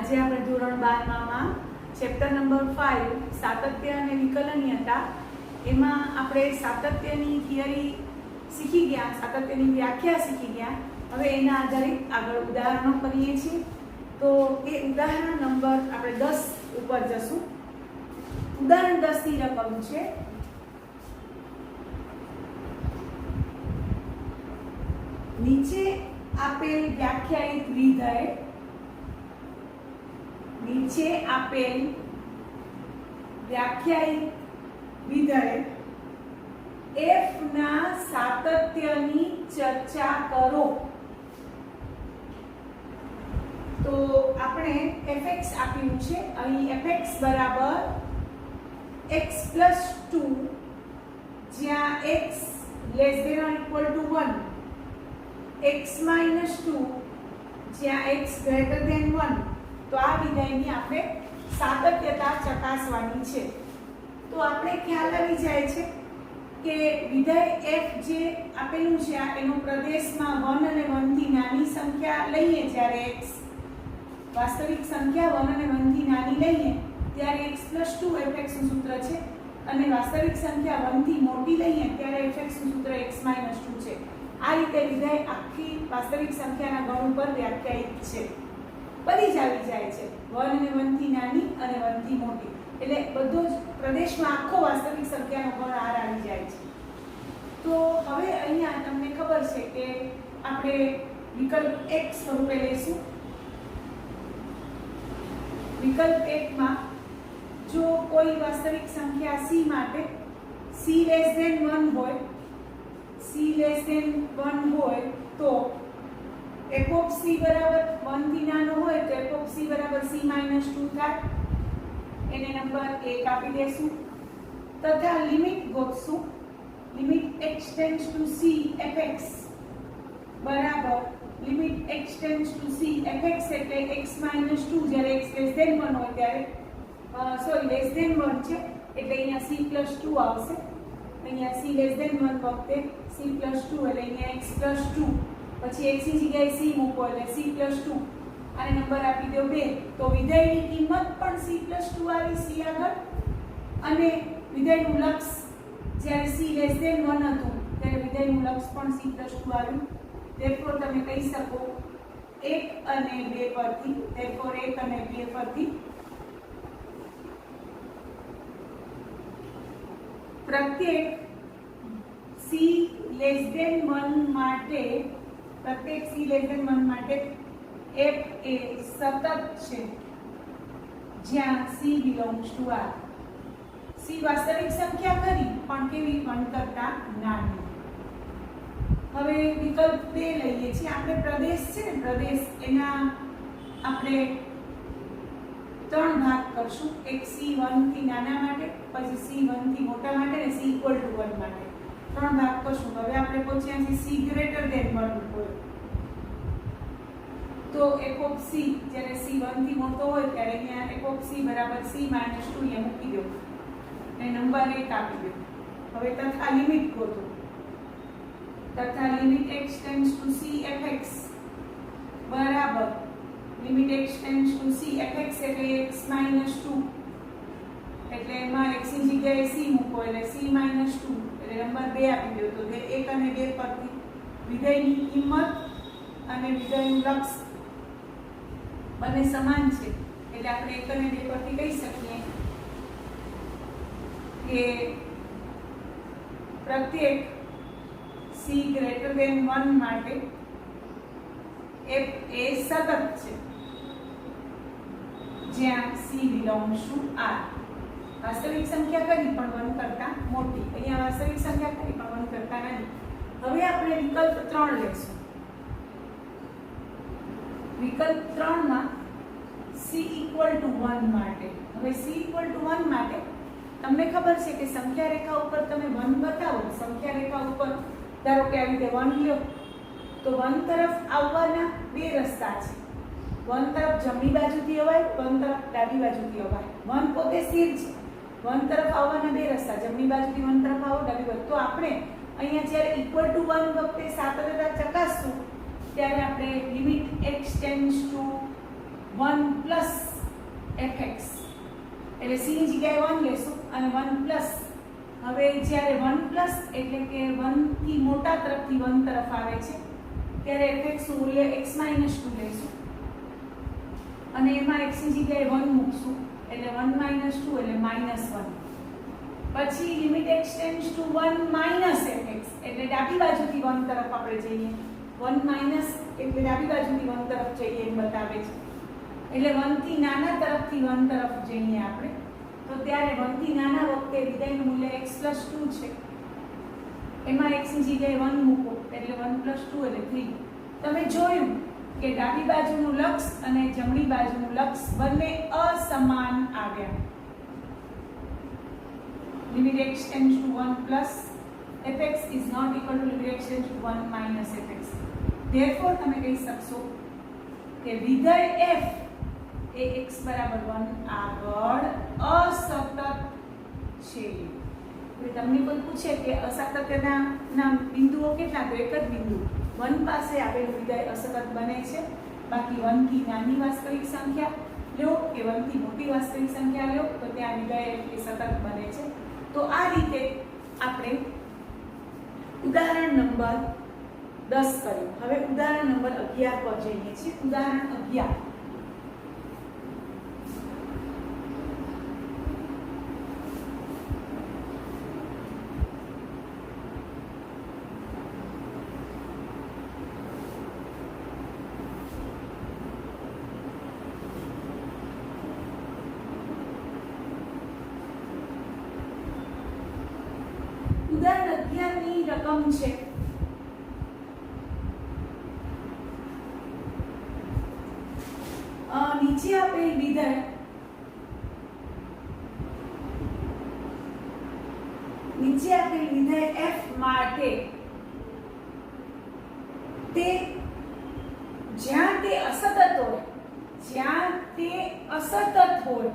આજે આપણે ધોરણ 12 માં ચેપ્ટર નંબર 5 સાતત્ય અને વિકલનીયતા એમાં આપણે સાતત્યની થિયરી શીખી ગયા, સાતત્યની વ્યાખ્યા શીખી ગયા. હવે એના આધારિત આગળ ઉદાહરણો કરીએ છીએ. તો એ ઉદાહરણ નંબર આપણે 10 ઉપર જશું. ઉદાહરણ 10 ની રકમ છે નીચે આપેલ વ્યાખ્યાયિત વિધેય f ના સાતત્યની ચર્ચા કરો. તો આપણે fx આપ્યું છે. અહીં fx બરાબર x + 2 જ્યાં x <= 1, x - 2 જ્યાં x > 1. તો આ વિધેયની આપણે સાતત્યતા ચકાસવાની છે. તો આપણે ખ્યાલ આવી જાય છે કે વિધેય f જે આપેલું છે એનો પ્રદેશમાં 1 અને 1 થી નાની સંખ્યા લઈએ, જ્યારે x વાસ્તવિક સંખ્યા 1 અને 1 થી નાની લઈએ ત્યારે x + 2 fx નું સૂત્ર છે, અને વાસ્તવિક સંખ્યા 1 થી મોટી લઈએ ત્યારે fx નું સૂત્ર x - 2 છે. આ રીતે વિધેય આખી વાસ્તવિક સંખ્યાના ગણ ઉપર વ્યાખ્યાયિત છે. બધી જ આવી જાય છે 1 અને 1 થી નાની અને 1 થી મોટી, એટલે બધો જ પ્રદેશમાં આખો વાસ્તવિક સંખ્યાનો ગણ r આવી જાય છે. તો હવે અહીંયા તમને ખબર છે કે આપણે વિકલ્પ 1 સ્વરૂપે લઈશું. વિકલ્પ 1 માં જો કોઈ વાસ્તવિક સંખ્યા c માટે c < 1 હોય, તો f of c બરાબર 1 થી નાનો હોય તો f of c બરાબર c - 2 થાય. એને નંબર 1 આપી દેશું. તથા લિમિટ ગોતશું. લિમિટ x → c fx બરાબર લિમિટ x → c fx એટલે x - 2 જ્યારે x < 1 હોય ત્યારે less than 1 છે એટલે અહીંયા c + 2 આવશે. અહીંયા c < 1 વખતે c + 2 એટલે અહીંયા x + 2, પછી x ની જગ્યાએ c મૂકો એટલે c + 2 અને નંબર આપી દો 2. તો વિધેયની કિંમત પણ c + 2 આવી c આગળ, અને વિધેયનું લક્ષ જ્યારે c < 1 હતું ત્યારે વિધેયનું લક્ષ પણ c + 2 આવ્યું. therefore તમે કહી શકો 1 અને 2 પરથી, therefore 1 અને 2 પરથી પ્રત્યેક c < 1 માટે f એ સતત છે જ્યાં c belongs to r. c વાસ્તવિક સંખ્યા ખરી પણ કેવી? 1 કરતા નાની. હવે વિકલ્પ 2 લઈએ છીએ. આપણે પ્રદેશ છે ને, પ્રદેશ એના આપણે 3 ભાગ કરશું. એક c 1 થી નાના માટે, પછી c 1 થી મોટા માટે અને c = 1 માટે 3 ભાગ કરશું. હવે આપણે પહોંચ્યા છીએ c < 1 હોય તો f of c જ્યારે c 1 થી મોટો હોય ત્યારે અહીંયા f of c બરાબર c - 2 અહીંયા મૂકી દો અને નંબર 1 આપી દો. હવે તથા લિમિટ ગોતો. તથા લિમિટ x → c fx બરાબર લિમિટ x → c fx એટલે x - 2 એટલે એમાં x ની જગ્યાએ c મૂકો એટલે c - 2 એટલે નંબર 2 આપી દો. તો 1 અને 2 પરથી વિધેયની કિંમત અને વિધેયનું લક્ષ બંને સમાન છે એટલે આપણે 1 અને 2 પરથી કહી શકીએ કે પ્રત્યેક c < 1 માટે f એ સતત છે જ્યાં c belongs to r. વાસ્તવિક સંખ્યા કરી પણ 1 કરતા મોટી. અહીંયા વાસ્તવિક સંખ્યા કરી પણ 1 કરતા નાની. હવે આપણે વિકલ્પ 3 લઈશું. વિકલ્પ 3 માં c = 1 માટે. હવે c = 1 માટે તમને ખબર છે કે સંખ્યા રેખા ઉપર તમે 1 બતાવો, સંખ્યા રેખા ઉપર ધારો કે આવી રીતે 1 લ્યો તો 1 તરફ આવવાના 2 રસ્તા છે. 1 તરફ જમણી બાજુથી અવાય, 1 તરફ ડાબી બાજુથી અવાય. 1 પોતે સ્થિર છે. 1 તરફ આવવાના 2 રસ્તા, જમણી બાજુથી 1 તરફ આવો, ડાબી બાજુ. તો આપણે અહીંયા જ્યારે = 1 વખતે સાતત્યતા ચકાસશું ત્યારે આપણે લિમિટ x → 1 પ્લસ fx, એટલે c ની જગ્યાએ 1 લેશું અને 1 પ્લસ, હવે જ્યારે 1 પ્લસ એટલે કે 1 થી મોટા તરફથી 1 તરફ આવે છે ત્યારે fx નું મૂલ્ય x માઈનસ 2 લેશું અને એમાં x ની જગ્યાએ 1 મૂકશું એટલે 1 માઈનસ 2 એટલે માઈનસ 1. પછી limit x tends two 1 minus fx એટલે ડાબી બાજુથી 1 તરફ આપણે જઈએ. 1 માઈનસ એટલે ડાબી બાજુથી 1 તરફ જઈએ એમ બતાવે છે. એટલે 1 થી નાના તરફથી 1 તરફ જઈએ આપણે તો ત્યારે 1 થી નાના વખતે વિધેયનું મૂલ્ય x 2 છે. એમાં x ની જગ્યાએ 1 મૂકો એટલે 1 2 એટલે 3. તમે જોયું કે ડાબી બાજુનું લક્ષ અને જમણી બાજુનું લક્ષ બંને અસમાન આવ્યા. limit x tends to 1 plus fx is not equal to limit x tends to 1 minus fx. Therefore તમે કહી શકશો કે વિધેય f એ x બરાબર 1 આગળ અસતત છે. હવે તમને કોઈ પૂછે કે અસાતત્યના બિંદુઓ કેટલા, તો એક જ બિંદુ 1 પાસે આવેલું વિધેય અસતત બને છે. બાકી 1 થી નાની વાસ્તવિક સંખ્યા લો કે 1 થી મોટી વાસ્તવિક સંખ્યા લો તો ત્યાં વિધેય એ સતત બને છે. તો આ રીતે આપણે ઉદાહરણ નંબર 10 કર્યું. હવે ઉદાહરણ નંબર 11 પર જઈએ છીએ. ઉદાહરણ 11. ઉદાહરણ 11 ની રકમ છે નીચે આપેલ વિધેય f માટે તે જ્યાં તે અસતત હોય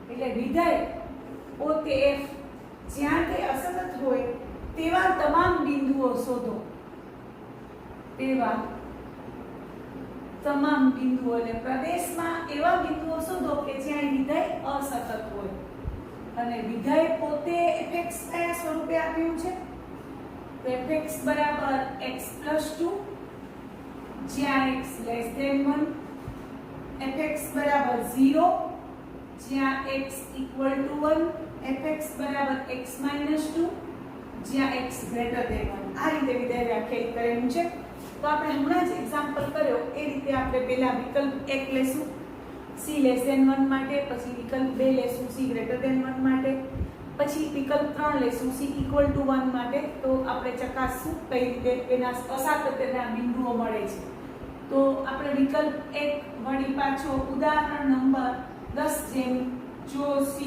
એટલે વિધેય પોતે f જ્યાં તે અસતત હોય તેવા તમામ બિંદુઓ શોધો. એટલે પ્રદેશમાં એવા બિંદુઓ શોધો કે જ્યાં વિધેય અસતત હોય અને વિધેય પોતે fx કયા સ્વરૂપે આપ્યું છે તો fx બરાબર x 2 જ્યાં x less than 1, fx બરાબર 0 જ્યાં x equal to 1, fx બરાબર x minus 2 જ્યાં x greater than 1. આ રીતે વિધેય વ્યાખ્યાયિત કરેલું છે. તો આપણે હમણાં જ એક્ઝામ્પલ કર્યો એ રીતે આપણે પહેલા વિકલ્પ 1 લેશું c less than 1 માટે, પછી વિકલ્પ 2 લેશું c greater than 1 માટે, પછી વિકલ્પ 3 લેશું c equal to 1 માટે. તો આપણે ચકાસશું કઈ રીતે એના અસાતત્યના બિંદુઓ મળે છે. તો આપણે વિકલ્પ 1 વળી પાછો ઉદાહરણ નંબર 10 જેમ જો c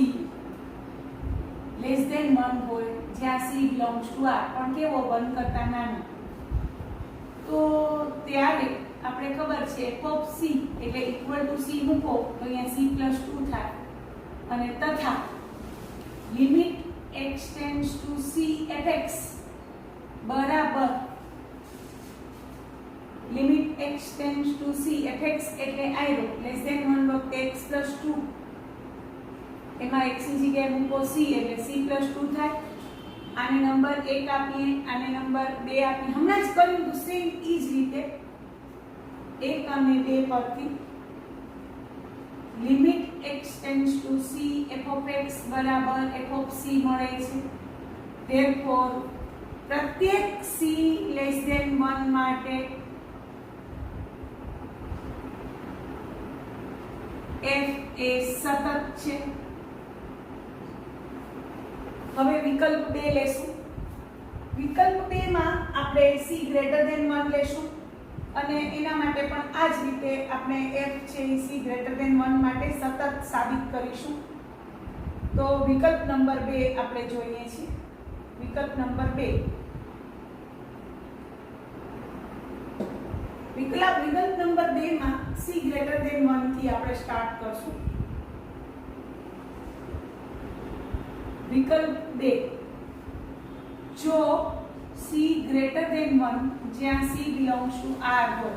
less than 1 હોય જ્યાં c belongs to r પણ કેવો 1 કરતા નાનો, તો ત્યારે આપણે ખબર છે f of c એટલે equal to c મૂકો તો અહીંયા c plus 2 થાય અને તથા limit x tends to c fx બરાબર limit x tends to c fx એટલે આયરો less than 1 વખતે x plus 2 એમાં x ની જગ્યાએ મૂકો c એટલે c plus 2 થાય. આને નંબર 1 આપીએ, આને નંબર 2 આપીએ. હમણાં જ કર્યું તો સેમ ઈ જ રીતે 1 અને 2 પરથી limit x tends to c f of x બરાબર f of c મળે છે. therefore પ્રત્યેક c less than 1 માટે f એ સતત છે. હવે વિકલ્પ 2 લેશું. વિકલ્પ 2 માં આપણે c greater than 1 લેશું અને એના માટે પણ આ જ રીતે આપણે f છે c greater than 1 માટે સતત સાબિત કરીશું. તો વિકલ્પ નંબર 2 આપણે જોઈએ છીએ. વિકલ્પ નંબર 2 વિકલ્પ નંબર 2 માં c greater than 1 થી આપણે સ્ટાર્ટ કરશું. વિકલ્પ 2 જો c greater than 1 જ્યાં c belongs to r હોય,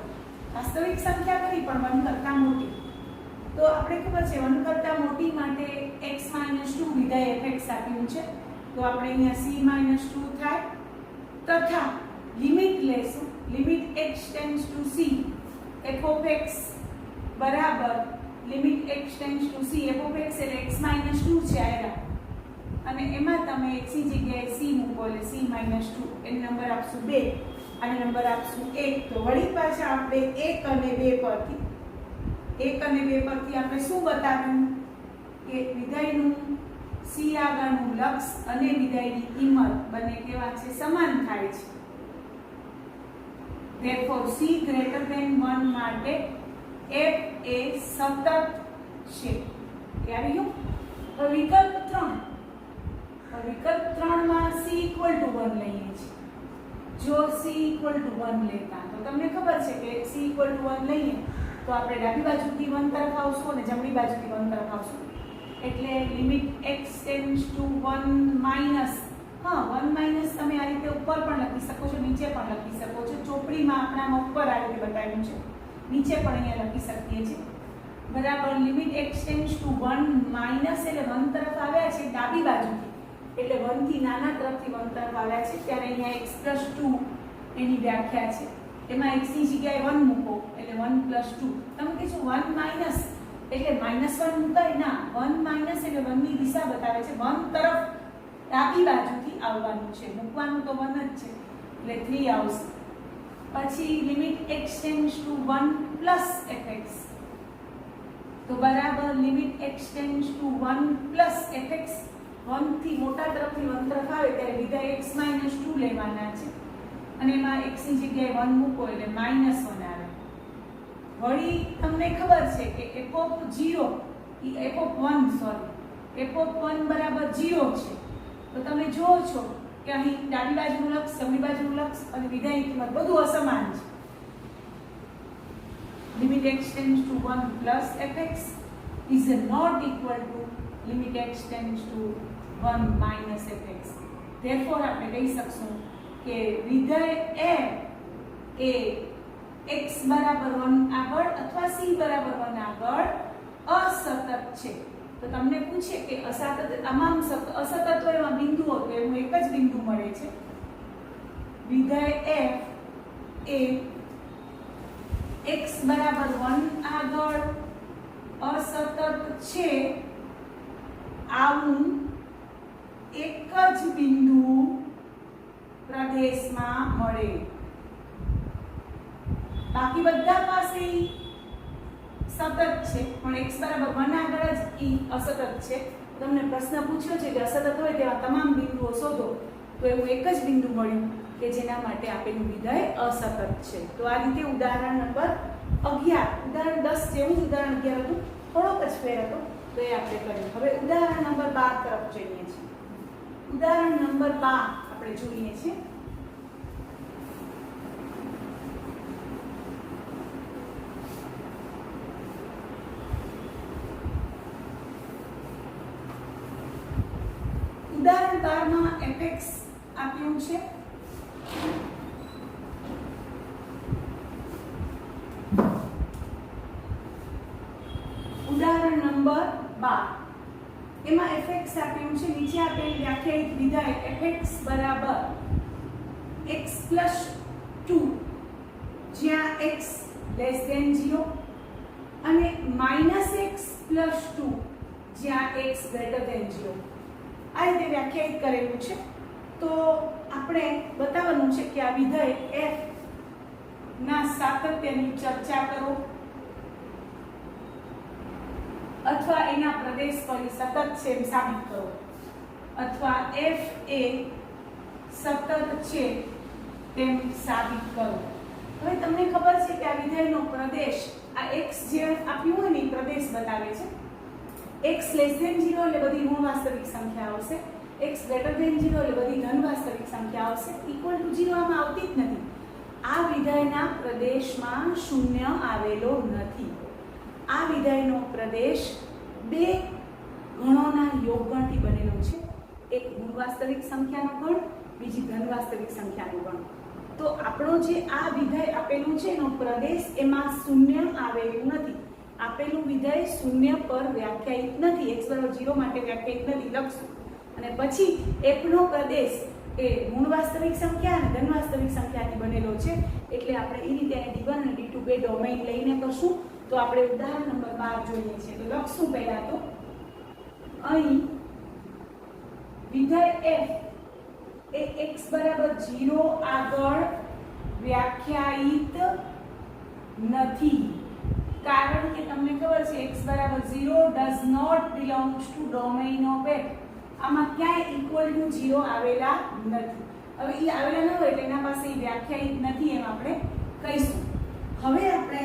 વાસ્તવિક સંખ્યા કરી પણ 1 કરતા મોટી, તો આપણે ખબર છે 1 કરતા મોટી માટે x - 2 વિધાય fx આપ્યું છે, તો આપણે અહીંયા c - 2 થાય તથા લિમિટ લેશું, limit x tends to c fx બરાબર limit x tends to c fx એટલે x - 2 છે આયરા, અને એમાં તમે x ની જગ્યાએ c મૂકો એટલે c - 2 એનો નંબર આપશું 2 અને નંબર આપશું 1. તો વળી પાછા આપણે 1 અને 2 પરથી આપણે શું બતાવ્યું કે વિધેયનું c આગળનું લક્ષ અને વિધેયની કિંમત બંને કેવા છે, સમાન થાય છે. therefore c greater than 1 માટે f એ સતત છે. આવી ગયું. હવે વિકલ્પ 3 માં c = 1 લઈએ છીએ. જો c = 1 લેતા તો તમને ખબર છે કે c = 1 લઈએ તો આપણે ડાબી બાજુથી 1 તરફ આવશું અને જમણી બાજુથી 1 તરફ આવશું, એટલે limit x tends two 1 minus 1 minus તમે આ રીતે ઉપર પણ લખી શકો છો, નીચે પણ લખી શકો છો. ચોપડીમાં આપણામાં ઉપર આ રીતે બતાવ્યું છે, નીચે પણ અહીંયા લખી શકીએ છીએ. બરાબર limit x tends two 1 minus એટલે 1 તરફ આવ્યા છે ડાબી બાજુથી, એટલે 1 થી નાના તરફથી 1 તરફ આવ્યા છે, ત્યારે અહીંયા x + 2 એની વ્યાખ્યા છે. એમાં x ની જગ્યાએ 1 મૂકો એટલે 1 + 2. તમે કહેશો 1 માઈનસ એટલે -1 મૂકાય ના, 1 માઈનસ એટલે 1 ની દિશા બતાવે છે, 1 તરફ ડાબી બાજુથી આવવાનું છે, મૂકવાનું તો 1 જ છે એટલે 3 આવશે. પછી limit x tends two 1 + fx, તો બરાબર limit x tends two 1 + fx 1 થી મોટા તરફથી 1 તરફ આવે ત્યારે વિધાય x - 2 લેવાના છે, અને એમાં x ની જગ્યાએ 1 મૂકો એટલે -1 આવે. વળી તમને ખબર છે કે f(1) બરાબર 0 છે, તો તમે જુઓ છો કે અહીં ડાબી બાજુનું લક્ષ, જમણી બાજુનું લક્ષ અને વિધાયની કિંમત બધું અસમાન છે. Limit x tends two 1 + fx is not equal to limit x tends to 1 - fx. therefore આપણે કહી શકશું કે વિધેય f એ x = 1 આગળ અથવા c = 1 આગળ અસતત છે. તો તમને પૂછે કે તમામ અસતતોમાં બિંદુઓ, તો એનું એક જ બિંદુ મળે છે. વિધેય f એ x = 1 આગળ અસતત છે, આવું એક જ બિંદુ પ્રદેશમાં મળે. બાકી બધા પાસે સતત છે, પણ x = 1 આગળ જ ઈ અસતત છે. તમને પ્રશ્ન પૂછ્યો છે કે અસતત હોય તેવા તમામ બિંદુઓ શોધો, તો એવું એક જ બિંદુ મળ્યું કે જેના માટે આપેલું વિધેય અસતત છે. તો આ રીતે ઉદાહરણ નંબર 11, ઉદાહરણ 10 જેવું જ ઉદાહરણ 11 હતું, થોડોક જ ફેર હતો, તો એ આપણે કર્યું. હવે ઉદાહરણ નંબર 12 તરફ જઈએ છીએ. ઉદાહરણ નંબર 12 આપણે જોઈએ છીએ. ઉદાહરણ 12 માં fx આપ્યું છે. ઉદાહરણ નંબર 12 એમાં fx આપ્યું છે. નીચે આપેલ વ્યાખ્યાયિત વિધાય fx બરાબર x + 2 જ્યાં x <0 અને -x + 2 જ્યાં x <0 આ રીતે વ્યાખ્યાયિત કરેલું છે. તો આપણે બતાવવાનું છે કે આ વિધેય f ના સાતત્યની ચર્ચા કરો અથવા એના પ્રદેશ પર સતત છે એમ સાબિત કરો, અથવા f એ સતત છે તેમ સાબિત કરો. હવે તમને ખબર છે કે આ વિધેયનો પ્રદેશ આ x જે આપ્યું હોય ને પ્રદેશ બતાવે છે. x <0 એટલે બધી ઋણ વાસ્તવિક સંખ્યા આવશે, x <0 એટલે બધી ધન વાસ્તવિક સંખ્યા આવશે. =0 આમાં આવતી જ નથી. આ વિધેયના પ્રદેશમાં શૂન્ય આવેલો નથી. આ વિધેયનો પ્રદેશ બે ગણોના યોગગણથી બનેલો છે. એક ઋણ વાસ્તવિક સંખ્યાનો ગણ, બીજી ધન વાસ્તવિક સંખ્યાનો ગણ. તો આપણો જે આ વિધેય આપેલું છે એનો પ્રદેશ એમાં શૂન્ય આવેલું નથી. આપેલું વિધેય શૂન્ય પર વ્યાખ્યાયિત નથી, x બરાબર 0 માટે વ્યાખ્યાયિત નથી લખશું. અને પછી f નો પ્રદેશ એ ઋણ વાસ્તવિક સંખ્યા અને ધન વાસ્તવિક સંખ્યાથી બનેલો છે, એટલે આપણે એ રીતે એને d1 અને d2 બે ડોમેઇન લઈને કરશું. તો આપણે ઉદાહરણ નંબર 12 જોઈએ છે. તો લખશું પહેલા તો અહીં વિધેય f એ x બરાબર 0 આગળ વ્યાખ્યાયિત નથી, કારણ કે તમને ખબર છે x બરાબર 0 does not belongs to domain of f. આમાં ક્યાંય ઇક્વલ ટુ 0 આવેલા નથી. હવે એ આવેલા ન હોય એટલે એના પાસે વ્યાખ્યાયિત નથી એમ આપણે કહીશું. હવે આપણે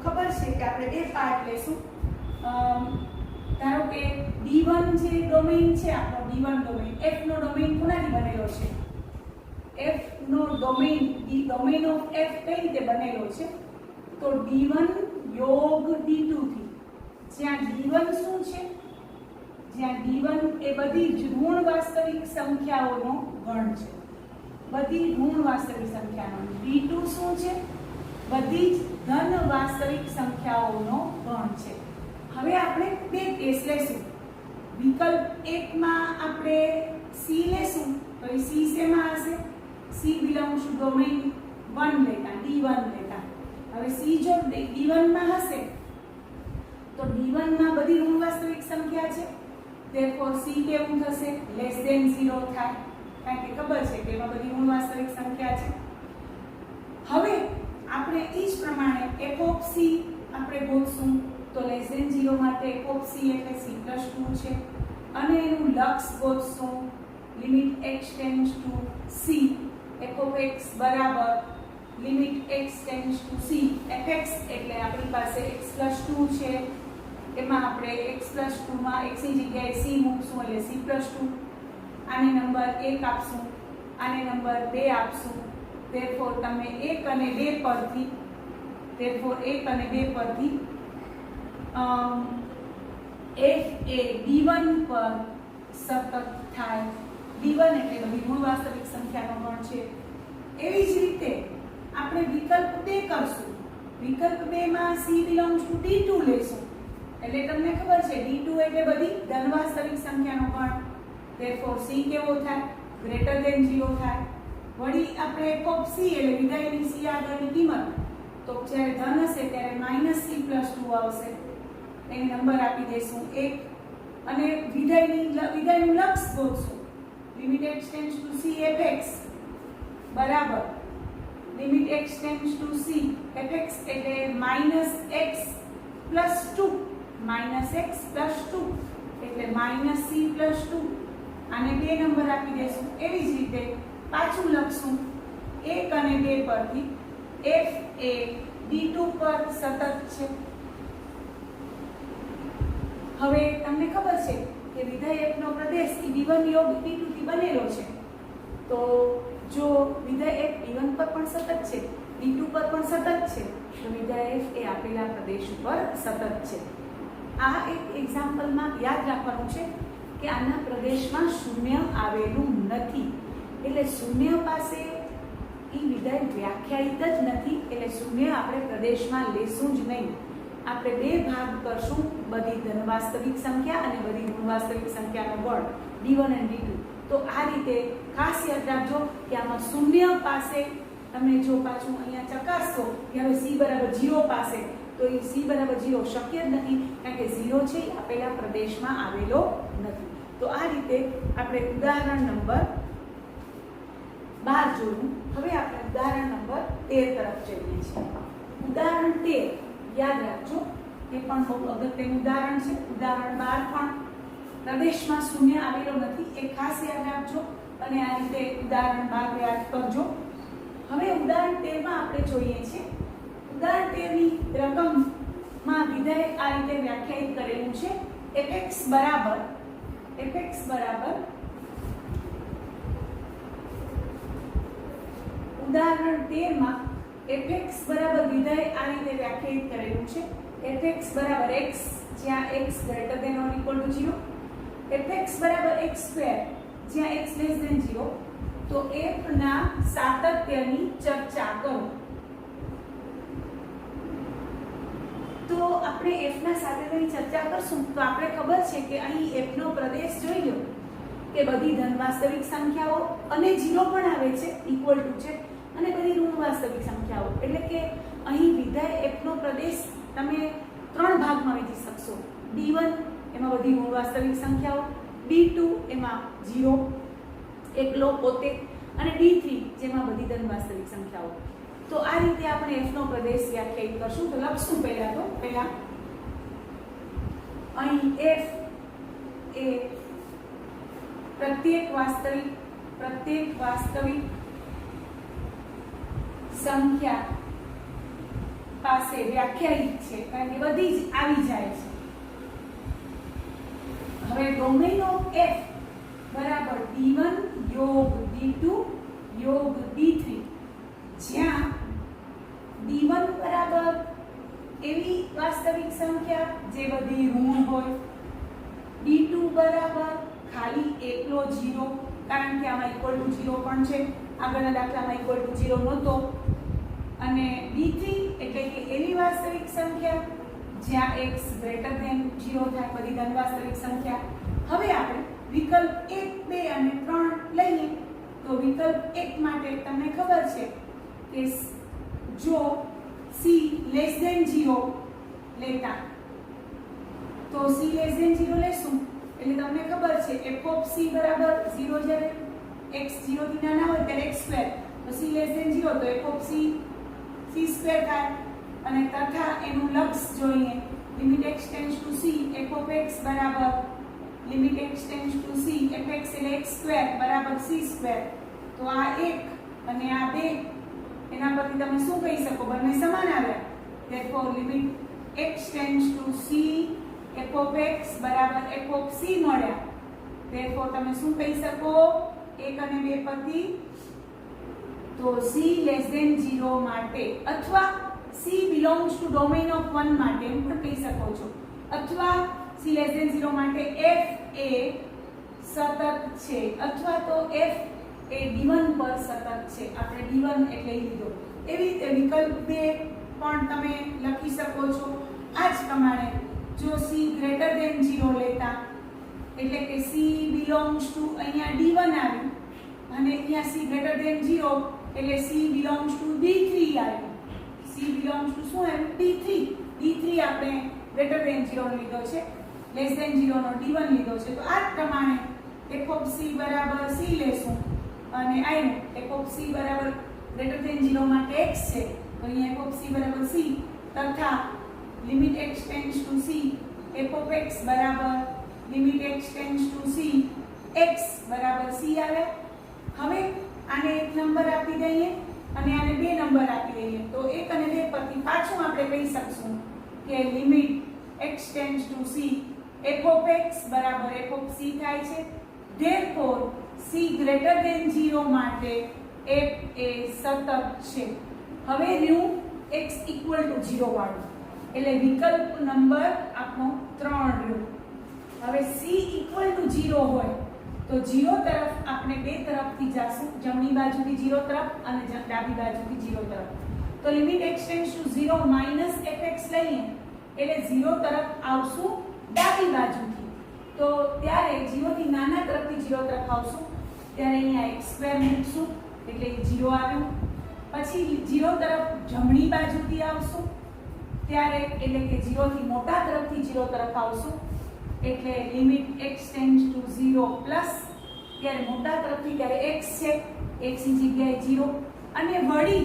ખબર છે કે આપણે બે પાર્ટ લેશું. ધારો કે d1 જે ડોમેઇન છે આપણો d1 ડોમેઇન, f નો ડોમેઇન કોનાથી બનેલો છે? f નો ડોમેઇન ડોમેઇન ઓફ f કઈ રીતે બનેલો છે? તો d1 યોગ d2 થી. જ્યાં d1 શું છે? જ્યાં d1 એ બધી જ ઋણ વાસ્તવિક સંખ્યાઓનો ગણ છે, બધી ઋણ વાસ્તવિક સંખ્યાનો. d2 શું છે? બધી જ ધન વાસ્તવિક સંખ્યાઓનો ગણ છે. હવે આપણે બે કેસ લેશું. વિકલ્પ 1 માં આપણે c લેશું, તો એ c શેમાં હશે? c બિલોંગ્સ ટુ ડોમેઇન 1 લેતા, d1 લેતા. હવે c જો d1 માં હશે તો d1 માં બધી ઋણ વાસ્તવિક સંખ્યા છે, therefore c કેવું થશે? લેસ ધેન 0 થાય, કારણ કે ખબર છે કે એમાં બધી ઋણ વાસ્તવિક સંખ્યા છે. હવે આપણે એ જ પ્રમાણે f ઓફ c આપણે ગોતશું. તો લેસ ધેન 0 માટે f ઓફ c એટલે c + 2 છે, અને એનું લક્ષ ગોતશું limit x tends to c. f of x બરાબર limit x tends to c. fx એટલે આપણી પાસે x + 2 છે, એમાં આપણે x + 2 માં x ની જગ્યાએ c મૂકશું એટલે c + 2. આને નંબર 1 આપશું, આને નંબર 2 આપશું. therefore તમે 1 અને 2 પરથી f એ d1 પર સતત થાય. d1 એટલે બધી મૂળ વાસ્તવિક સંખ્યાનો ગણ છે. એવી જ રીતે આપણે વિકલ્પ 2 કરશું. વિકલ્પ 2 માં c બિલોંગ્સ ટુ d2 લેશું, એટલે તમને ખબર છે d2 એટલે બધી ધન વાસ્તવિક સંખ્યાનો ગણ. therefore c કેવો થાય? ગ્રેટર ધેન 0 થાય. વળી આપણે f ઓફ c એટલે વિધેયની c આગળની કિંમત, તો જ્યારે ધન હશે ત્યારે -c + 2 આવશે. એને નંબર આપી દેશું 1, અને વિધેયનું લક્ષ ગોતશું. Limit x tends to c fx બરાબર limit x tends to c fx એટલે -x + 2, -x + 2 એટલે -c + 2. આને બે નંબર આપી દેશું. એવી જ રીતે પાછું લખશું 1 અને 2 પરથી f એ d2 પર સતત છે. હવે તમને ખબર છે કે વિધેય f નો પ્રદેશ એ d1 યોગ d2 થી બનેલો છે. તો જો વિધેય f d1 પર પણ સતત છે, d2 પર પણ સતત છે, તો વિધેય f એ આપેલા પ્રદેશ ઉપર સતત છે. આ એક એક્ઝામ્પલમાં યાદ રાખવાનું છે કે આના પ્રદેશમાં શૂન્ય આવેલું નથી, એટલે શૂન્ય પાસે એ વિધેય વ્યાખ્યાયિત જ નથી, એટલે શૂન્ય આપણે પ્રદેશમાં લેશું જ નહીં. આપણે બે ભાગ કરશું, બધી ધન વાસ્તવિક સંખ્યા અને બધી ઋણ વાસ્તવિક સંખ્યાનો ગણ d1 અને d2. તો આ રીતે ખાસ યાદ રાખજો કે આમાં શૂન્ય પાસે તમે જો પાછું અહીંયા ચકાસશો કે હવે c બરાબર 0 પાસે, તો એ c બરાબર 0 શક્ય જ નથી, કારણ કે 0 છે એ આપેલા પ્રદેશમાં આવેલો નથી. તો આ રીતે આપણે ઉદાહરણ નંબર 12 જોયું. હવે આપણે ઉદાહરણ નંબર 13 તરફ જઈએ છીએ. ઉદાહરણ 13 યાદ રાખજો, એ પણ બહુ અગત્યનું ઉદાહરણ છે. ઉદાહરણ 12 પણ પ્રદેશમાં શૂન્ય આવેલો નથી, એ ખાસ યાદ રાખજો, અને આ રીતે ઉદાહરણ 12 યાદ કરજો. હવે ઉદાહરણ 13 માં આપણે જોઈએ છીએ. ઉદાહરણ 13 ની રકમમાં વિધેય આ રીતે વ્યાખ્યાયિત કરેલું છે. fx બરાબર ઉદાહરણ 13 માં fx બરાબર વિધેય આ રીતે વ્યાખ્યાયિત કરેલું છે. fx બરાબર x જ્યાં x greater than or equal to 0, fx બરાબર x² જ્યાં x લેસ ધેન 0. તો f ના સાતત્યની ચર્ચા કરો. તો આપણે f ના સાધનની ચર્ચા કરશું તો આપણે ખબર છે કે અહીં f નો પ્રદેશ જોઈ લો કે બધી ધન વાસ્તવિક સંખ્યાઓ અને 0 પણ આવે છે ઇક્વલ ટુ છે અને બધી ઋણ વાસ્તવિક સંખ્યાઓ, એટલે કે અહીં વિધેય f નો પ્રદેશ તમે 3 ભાગમાં વહેંચી શકશો. d1 એમાં બધી ઋણ વાસ્તવિક સંખ્યાઓ, d2 એમાં 0 એકલો પોતે અને d3 જેમાં બધી ધન વાસ્તવિક સંખ્યાઓ. તો આ રીતે આપણે f નો પ્રદેશ વ્યાખ્યાયિત કરશું. તો લખશું પહેલા અહીં f એ પ્રત્યેક વાસ્તવિક સંખ્યા પાસે વ્યાખ્યાયિત છે, કારણ કે બધી જ આવી જાય છે. હવે ડોમેન ઓફ f બરાબર d1 યોગ d2 યોગ d3, જ્યાં d1 બરાબર એવી વાસ્તવિક સંખ્યા જે બધી ઋણ હોય, d2 બરાબર ખાલી એકલો 0, કારણ કે આમાં ઇક્વલ ટુ 0 પણ છે, આગળના દાખલામાં ઇક્વલ ટુ 0 નહોતો, અને d3 એટલે કે એવી વાસ્તવિક સંખ્યા જ્યાં x ગ્રેટર ધેન 0 થાય, બધી ધન વાસ્તવિક સંખ્યા. હવે આપણે વિકલ્પ 1, 2 અને 3 લઈએ. તો વિકલ્પ 1 માટે તમને ખબર છે કે જો c લેસ ધેન 0 લેતા તો c લેસ ધેન 0 લેશું એટલે તમને ખબર છે f ઓફ c બરાબર 0 જ્યારે x 0 થી નાના હોય ત્યારે x સ્ક્વેર, તો c લેસ ધેન 0 તો f ઓફ c સ્ક્વેર થાય. અને તથા એનું લક્ષ જોઈએ, limit x tends to c f of x બરાબર limit x tends to c fx એટલે x સ્ક્વેર બરાબર c સ્ક્વેર. તો આ 1 અને આ 2 એના પરથી તમે શું કહી શકો, બંને સમાન આવ્યા. therefore limit x tends to c f of x બરાબર f of c મળ્યા. therefore તમે શું કહી શકો, 1 અને 2 પરથી તો c લેસ ધેન 0 માટે અથવા c belongs to domain of 1 માટે એમ પણ કહી શકો છો, અથવા c લેસ ધેન 0 માટે f એ સતત છે, અથવા તો f એ d1 પર સતત છે. આપણે d1 એટલે લીધો. એવી રીતે વિકલ્પ 2 પણ તમે લખી શકો છો આ જ પ્રમાણે. જો c ગ્રેટર ધેન 0 લેતા એટલે કે c belongs to અહીંયા d1 આવ્યું અને અહીંયા c ગ્રેટર ધેન 0 એટલે c belongs to d3 આવ્યું. c belongs to શું આવ્યું, d3 આપણે ગ્રેટર ધેન 0 લીધો છે, લેસ ધેન 0 નો d1 લીધો છે. તો આ જ પ્રમાણે f of c બરાબર c લેશું અને આનું f of c બરાબર ગ્રેટર ધેન 0 માટે x છે, તો અહીંયા f of c બરાબર c તથા limit x tends to c f of x બરાબર limit x tends to c x બરાબર c આવે. હવે આને એક નંબર આપી દઈએ અને આને 2 નંબર આપી દઈએ. તો 1 અને 2 પરથી પાછું આપણે કહી શકશું કે limit x tends to c f of x બરાબર f of c થાય છે. therefore c ગ્રેટર ધેન 0 માટે f એ સતત છે. હવે રહ્યું x ઇક્વલ ટુ 0 વાળું, એટલે વિકલ્પ નંબર આપણો 3 રહ્યો. હવે c ઇક્વલ ટુ 0 હોય તો 0 તરફ આપણે 2 તરફથી જાશું, જમણી બાજુથી 0 તરફ અને ડાબી બાજુથી 0 તરફ. તો limit x tends two 0 minus fx લઈએ એટલે 0 તરફ આવશું ડાબી બાજુથી. તો ત્યારે 0 થી નાના તરફથી 0 તરફ આવશું ત્યારે અહીંયા x સ્ક્વેર મૂકશું એટલે 0 આવ્યું. પછી 0 તરફ જમણી બાજુથી આવશું ત્યારે એટલે કે 0 થી મોટા તરફથી 0 તરફ આવશું એટલે limit x tends two 0 plus ત્યારે મોટા તરફથી ત્યારે x છે, x ની જગ્યાએ 0 અને વળી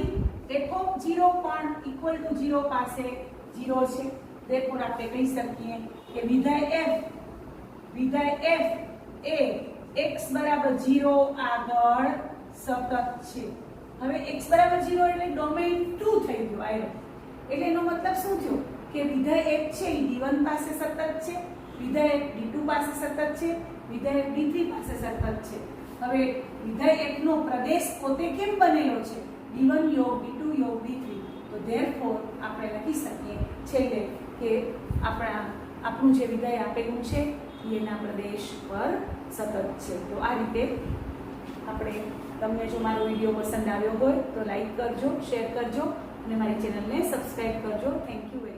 f of 0 પણ ઇક્વલ ટુ 0 પાસે 0 છે. therefore આપણે કહી શકીએ કે વિધેય f એ x બરાબર 0 આગળ સતત છે. હવે x બરાબર 0 એટલે ડોમેઇન 2 થઈ ગયો આયરો. એટલે એનો મતલબ શું થયો કે વિધેય f છે એ d1 પાસે સતત છે, વિધેય f d2 પાસે સતત છે, વિધેય f d3 પાસે સતત છે. હવે વિધેય f નો પ્રદેશ પોતે કેમ બનેલો છે, d1 યોગ d2 યોગ d3. તો therefore આપણે લખી શકીએ છેલ્લે કે આપણું જે વિધેય આપેલું છે એના પ્રદેશ પર સતત છે. તો આ રીતે આપણે, તમને જો મારો વિડીયો પસંદ આવ્યો હોય તો લાઈક કરજો, શેર કરજો અને મારી ચેનલને સબસ્ક્રાઇબ કરજો. Thank you.